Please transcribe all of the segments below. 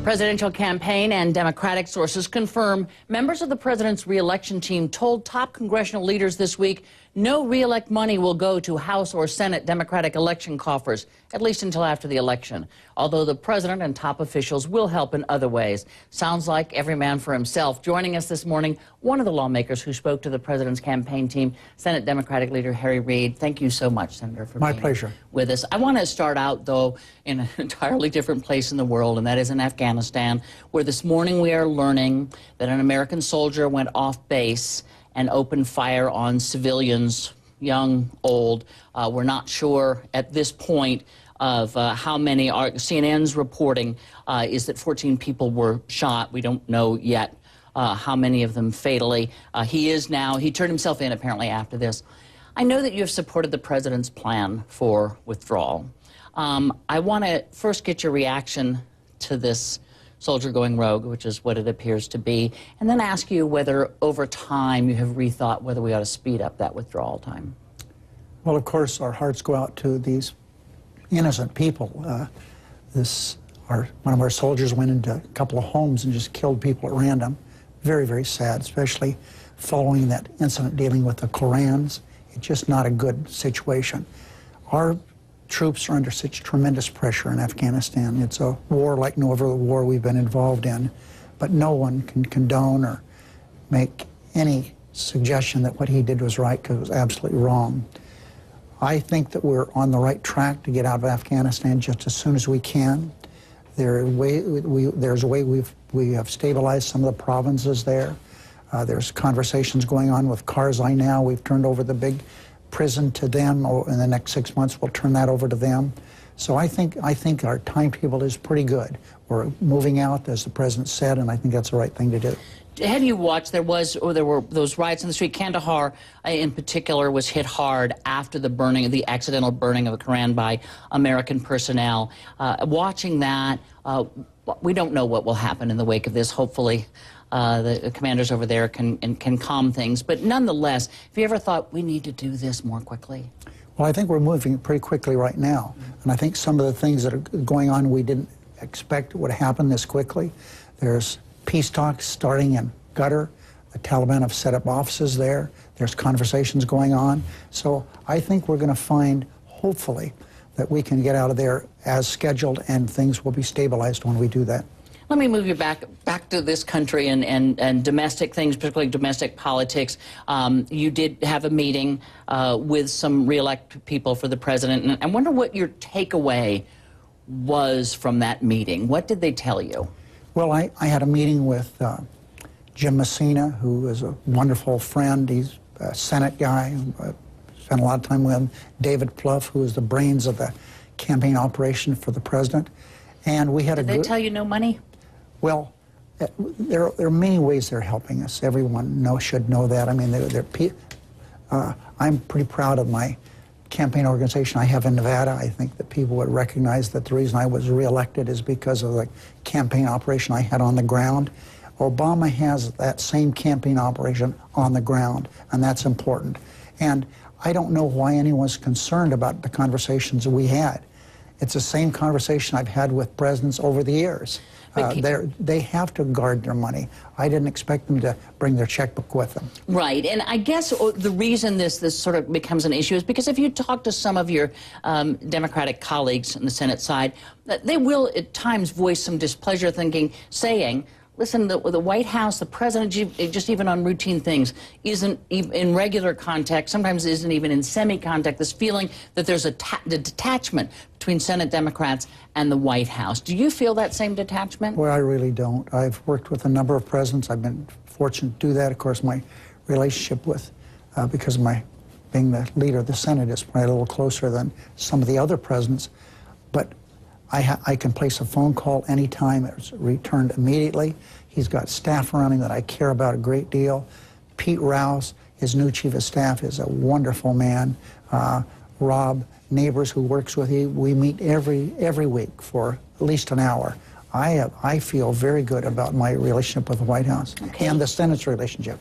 Presidential campaign and Democratic sources confirm members of the president's re-election team told top congressional leaders this week no re-elect money will go to House or Senate Democratic election coffers, at least until after the election. Although the president and top officials will help in other ways. Sounds like every man for himself. Joining us this morning, one of the lawmakers who spoke to the president's campaign team, Senate Democratic leader Harry Reid. Thank you so much, Senator, for being with us. I want to start out, though, in an entirely different place in the world, and that is in Afghanistan, where this morning we are learning that an American soldier went off base and opened fire on civilians, young, old. We're not sure at this point of how many are. CNN's reporting is that 14 people were shot. We don't know yet how many of them fatally. He turned himself in apparently after this. I know that you have supported the president's plan for withdrawal. I want to first get your reaction to this soldier going rogue, which is what it appears to be, and then ask you whether over time you have rethought whether we ought to speed up that withdrawal time. Well, of course, our hearts go out to these innocent people. One of our soldiers went into a couple of homes and just killed people at random. Very, very sad, especially following that incident dealing with the Korans. It's just not a good situation. Our troops are under such tremendous pressure in Afghanistan. It's a war like no other war we've been involved in, but no one can condone or make any suggestion that what he did was right, because it was absolutely wrong. I think that we're on the right track to get out of Afghanistan just as soon as we can. There's a way we have stabilized some of the provinces there. There's conversations going on with Karzai now. We've turned over the big prison to them. In the next 6 months, we'll turn that over to them. So I think our timetable is pretty good. We're moving out, as the president said, and I think that's the right thing to do. Have you watched? There were those riots in the street. Kandahar, in particular, was hit hard after the accidental burning of a Koran by American personnel. Watching that, we don't know what will happen in the wake of this. Hopefully, the commanders over there can calm things. But nonetheless, have you ever thought we need to do this more quickly? Well, I think we're moving pretty quickly right now. And I think some of the things that are going on we didn't expect would happen this quickly. There's peace talks starting in Qatar. The Taliban have set up offices there. There's conversations going on. So I think we're going to find, hopefully, that we can get out of there as scheduled, and things will be stabilized when we do that. Let me move you back to this country and domestic things, particularly domestic politics. You did have a meeting with some re-elect people for the president, and I wonder what your takeaway was from that meeting. What did they tell you? Well, I had a meeting with Jim Messina, who is a wonderful friend. He's a Senate guy. Spent a lot of time with him. David Plouffe, who is the brains of the campaign operation for the president. And we had Did they tell you no money? Well, there are many ways they're helping us. Everyone should know that. I mean, I'm pretty proud of my campaign organization I have in Nevada. I think that people would recognize that the reason I was reelected is because of the campaign operation I had on the ground. Obama has that same campaign operation on the ground, and that's important. And I don't know why anyone's concerned about the conversations we had. It's the same conversation I've had with presidents over the years. They have to guard their money. I didn't expect them to bring their checkbook with them. Right, and I guess the reason this sort of becomes an issue is because if you talk to some of your Democratic colleagues on the Senate side, they will at times voice some displeasure, saying, listen, the White House, the president, just even on routine things, isn't even in regular contact, sometimes isn't even in semi-contact, this feeling that there's a detachment between Senate Democrats and the White House. Do you feel that same detachment? Well, I really don't. I've worked with a number of presidents. I've been fortunate to do that. Of course, my relationship with, because of my being the leader of the Senate, is probably a little closer than some of the other presidents. But I can place a phone call anytime. It's returned immediately. He's got staff around him that I care about a great deal. Pete Rouse, his new chief of staff, is a wonderful man. Rob Neighbors, who works with him, we meet every week for at least an hour. I feel very good about my relationship with the White House and the Senate's relationship.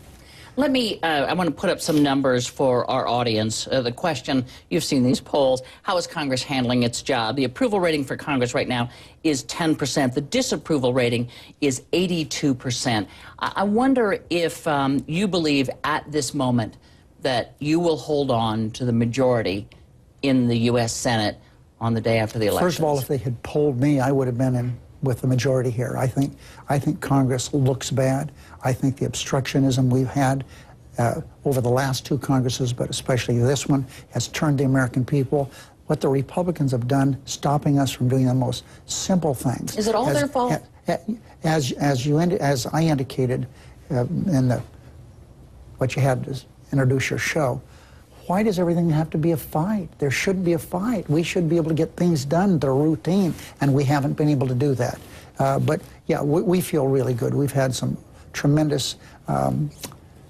Let me, I want to put up some numbers for our audience. The question, you've seen these polls, how is Congress handling its job? The approval rating for Congress right now is 10%. The disapproval rating is 82%. I wonder if you believe at this moment that you will hold on to the majority in the U.S. Senate on the day after the election. First of all, if they had polled me, I would have been in with the majority here. I think Congress looks bad. I think the obstructionism we've had over the last two Congresses, but especially this one, has turned the American people. What the Republicans have done, stopping us from doing the most simple things. Is it all their fault? As I indicated in what you had to introduce your show, why does everything have to be a fight? There shouldn't be a fight. We should be able to get things done that are routine, and we haven't been able to do that. But yeah, we feel really good. We've had some tremendous,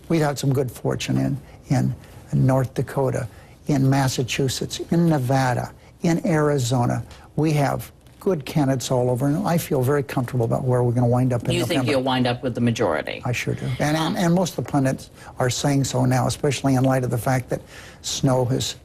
we've had some good fortune in North Dakota, in Massachusetts, in Nevada, in Arizona. We have good candidates all over, and I feel very comfortable about where we're going to wind up in November. You think you'll wind up with the majority? I sure do. And most of the pundits are saying so now, especially in light of the fact that snow has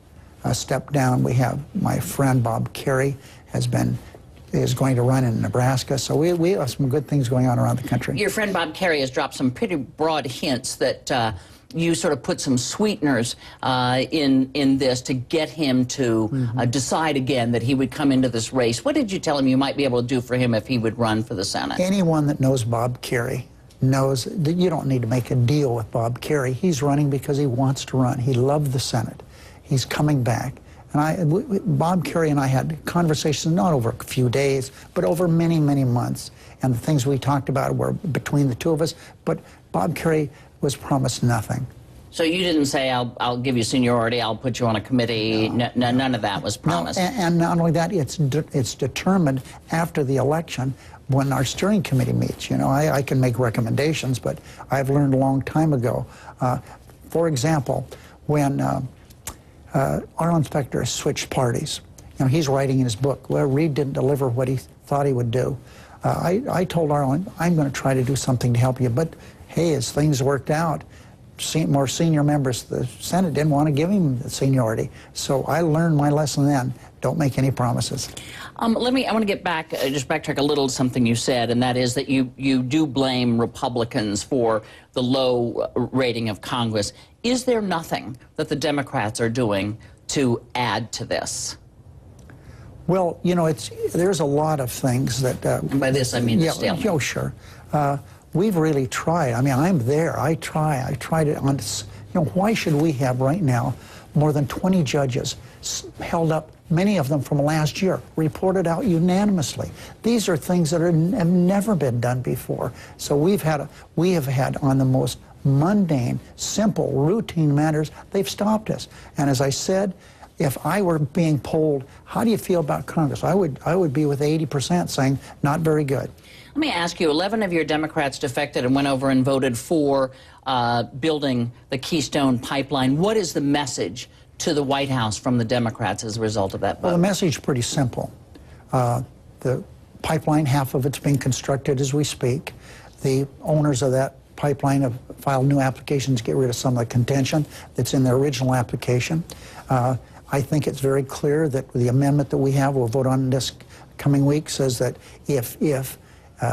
stepped down. We have my friend Bob Kerrey is going to run in Nebraska. So we have some good things going on around the country. Your friend Bob Kerrey has dropped some pretty broad hints that you sort of put some sweeteners in this to get him to decide again that he would come into this race. What did you tell him you might be able to do for him if he would run for the Senate? Anyone that knows Bob Kerrey knows that you don't need to make a deal with Bob Kerrey. He's running because he wants to run. He loved the Senate. He's coming back. And Bob Kerrey and I had conversations not over a few days, but over many, many months. And the things we talked about were between the two of us. But Bob Kerrey was promised nothing. So you didn't say, I'll give you seniority, I'll put you on a committee. No, none of that was promised. No, and not only that, it's determined after the election when our steering committee meets. You know, I can make recommendations, but I've learned a long time ago. For example, when Arlen Specter switched parties, you know, he's writing in his book, well, Reid didn't deliver what he thought he would do. I told Arlen, I'm going to try to do something to help you, but hey, as things worked out, more senior members of the Senate didn't want to give him the seniority. So I learned my lesson then. Don't make any promises. I want to get back, just backtrack a little to something you said, and that is that you do blame Republicans for the low rating of Congress. Is there nothing that the Democrats are doing to add to this? Well, you know, there's a lot of things that... By this, I mean the stalemate. Oh, sure. We've really tried. I mean, I'm there. I tried it on... You know, why should we have right now more than 20 judges held up, many of them from last year, reported out unanimously? These are things that have never been done before. So we have had on the most mundane, simple, routine matters, they've stopped us. And as I said, if I were being polled, how do you feel about Congress? I would be with 80% saying, not very good. Let me ask you, 11 of your Democrats defected and went over and voted for building the Keystone Pipeline. What is the message to the White House from the Democrats as a result of that vote? Well, the message is pretty simple. The pipeline, half of it's being constructed as we speak. The owners of that pipeline have filed new applications to get rid of some of the contention that's in their original application. I think it's very clear that the amendment that we have, we'll vote on this coming week, says that if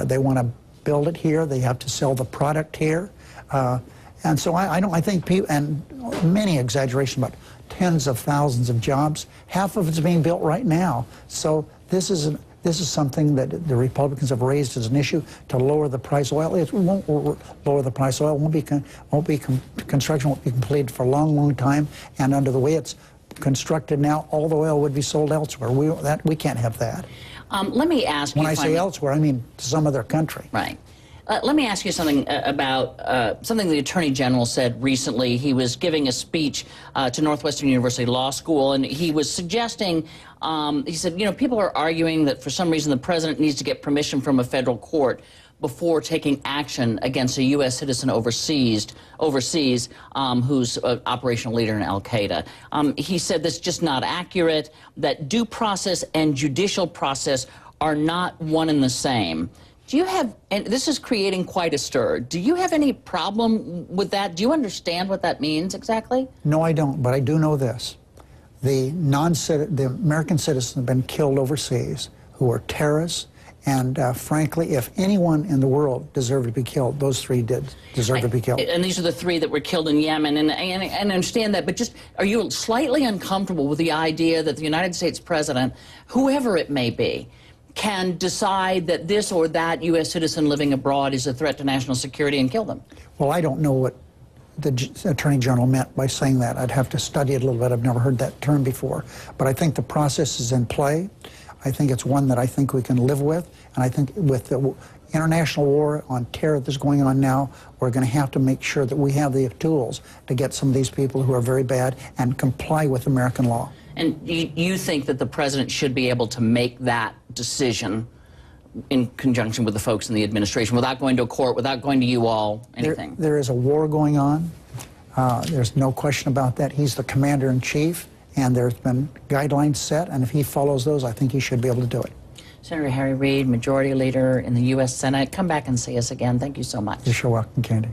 they want to build it here, they have to sell the product here. And so I think people, and many exaggerations about tens of thousands of jobs, half of it's being built right now. So this is something that the Republicans have raised as an issue to lower the price of oil. It won't lower the price of oil. Construction won't be completed for a long, long time. And under the way it's constructed now, all the oil would be sold elsewhere. We can't have that. Let me ask you... When I say elsewhere, I mean to some other country. Right. Let me ask you something about something the Attorney General said recently. He was giving a speech to Northwestern University Law School, and he was suggesting, he said, you know, people are arguing that for some reason the president needs to get permission from a federal court before taking action against a U.S. citizen overseas who's an operational leader in al-Qaeda. He said that's just not accurate, that due process and judicial process are not one and the same. Do you have, and this is creating quite a stir, do you have any problem with that? Do you understand what that means exactly? No, I don't, but I do know this. The American citizens have been killed overseas who are terrorists, and frankly, if anyone in the world deserved to be killed, those three did deserve to be killed. And these are the three that were killed in Yemen, and I understand that, but just, are you slightly uncomfortable with the idea that the United States president, whoever it may be, can decide that this or that U.S. citizen living abroad is a threat to national security and kill them? Well, I don't know what the Attorney General meant by saying that. I'd have to study it a little bit. I've never heard that term before. But I think the process is in play. I think it's one that I think we can live with. And I think with the international war on terror that's going on now, we're going to have to make sure that we have the tools to get some of these people who are very bad and comply with American law. And you think that the president should be able to make that decision in conjunction with the folks in the administration, without going to a court, without going to you all, anything? There is a war going on. There's no question about that. He's the commander-in-chief, and there's been guidelines set, and if he follows those, I think he should be able to do it. Senator Harry Reid, Majority Leader in the U.S. Senate, come back and see us again. Thank you so much. You're sure welcome, Candy.